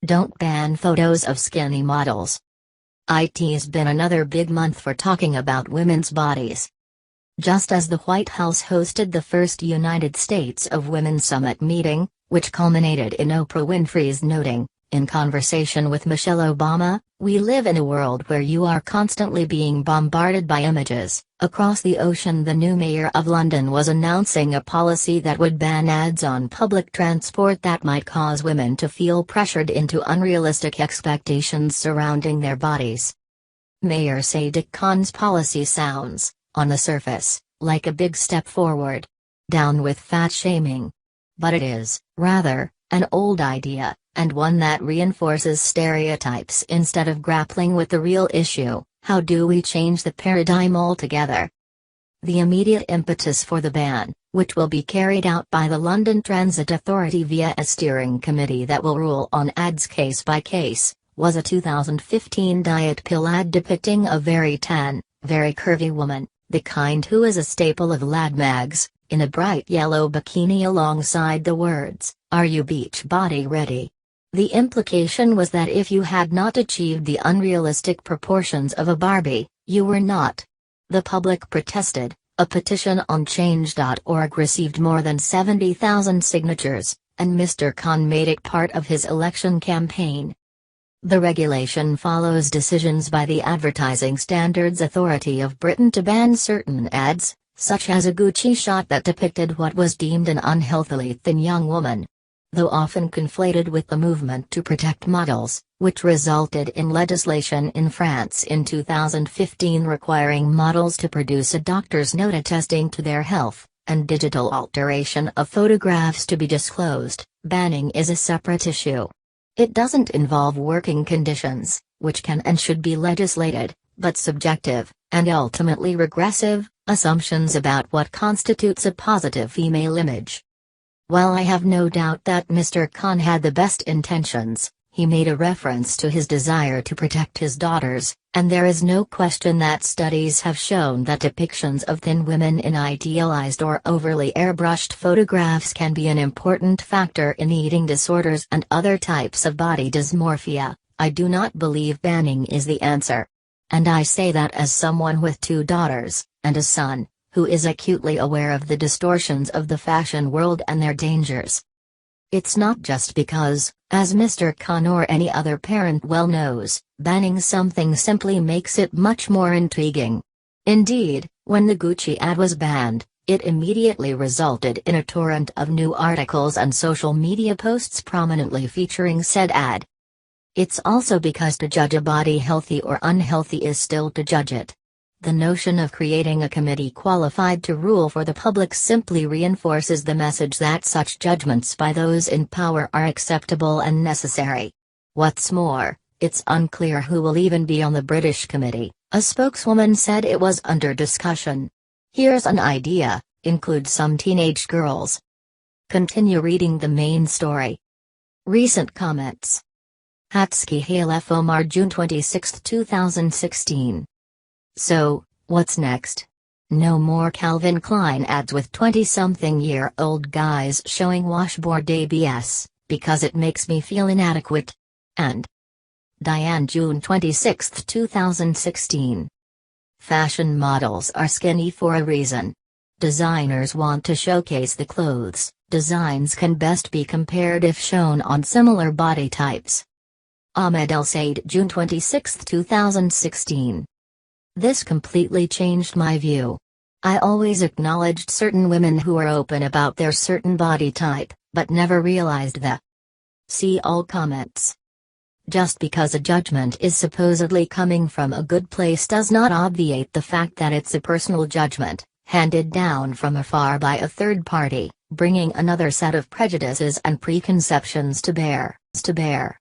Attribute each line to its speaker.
Speaker 1: Don't ban photos of skinny models. It's been another big month for talking about women's bodies. Just as the White House hosted the first United States of Women Summit meeting, which culminated in Oprah Winfrey's noting, in conversation with Michelle Obama, "We live in a world where you are constantly being bombarded by images." Across the ocean, the new mayor of London was announcing a policy that would ban ads on public transport that might cause women to feel pressured into unrealistic expectations surrounding their bodies. Mayor Sadiq Khan's policy sounds, on the surface, like a big step forward. Down with fat shaming. But it is, rather, an old idea, and one that reinforces stereotypes instead of grappling with the real issue: how do we change the paradigm altogether? The immediate impetus for the ban, which will be carried out by the London Transit Authority via a steering committee that will rule on ads case by case, was a 2015 diet pill ad depicting a very tan, very curvy woman, the kind who is a staple of lad mags, in a bright yellow bikini alongside the words, "Are you beach body ready?" The implication was that if you had not achieved the unrealistic proportions of a Barbie, you were not. The public protested. A petition on change.org received more than 70,000 signatures, and Mr. Khan made it part of his election campaign. The regulation follows decisions by the Advertising Standards Authority of Britain to ban certain ads, such as a Gucci shot that depicted what was deemed an unhealthily thin young woman. Though often conflated with the movement to protect models, which resulted in legislation in France in 2015 requiring models to produce a doctor's note attesting to their health, and digital alteration of photographs to be disclosed, banning is a separate issue. It doesn't involve working conditions, which can and should be legislated, but subjective, and ultimately regressive, assumptions about what constitutes a positive female image. While I have no doubt that Mr. Khan had the best intentions, he made a reference to his desire to protect his daughters, and there is no question that studies have shown that depictions of thin women in idealized or overly airbrushed photographs can be an important factor in eating disorders and other types of body dysmorphia. I do not believe banning is the answer. And I say that as someone with 2 daughters, and a son, who is acutely aware of the distortions of the fashion world and their dangers. It's not just because, as Mr. Khan or any other parent well knows, banning something simply makes it much more intriguing. Indeed, when the Gucci ad was banned, it immediately resulted in a torrent of new articles and social media posts prominently featuring said ad. It's also because to judge a body healthy or unhealthy is still to judge it. The notion of creating a committee qualified to rule for the public simply reinforces the message that such judgments by those in power are acceptable and necessary. What's more, it's unclear who will even be on the British committee. A spokeswoman said it was under discussion. Here's an idea: include some teenage girls. Continue reading the main story. Recent comments. Hatski Hale F. Omar, June 26, 2016. So, what's next? No more Calvin Klein ads with 20-something-year-old guys showing washboard ABS, because it makes me feel inadequate. And Diane, June 26, 2016. Fashion models are skinny for a reason. Designers want to showcase the clothes. Designs can best be compared if shown on similar body types. Ahmed El Said, June 26, 2016. This completely changed my view. I always acknowledged certain women who are open about their certain body type, but never realized that. See all comments. Just because a judgment is supposedly coming from a good place does not obviate the fact that it's a personal judgment, handed down from afar by a third party, bringing another set of prejudices and preconceptions to bear.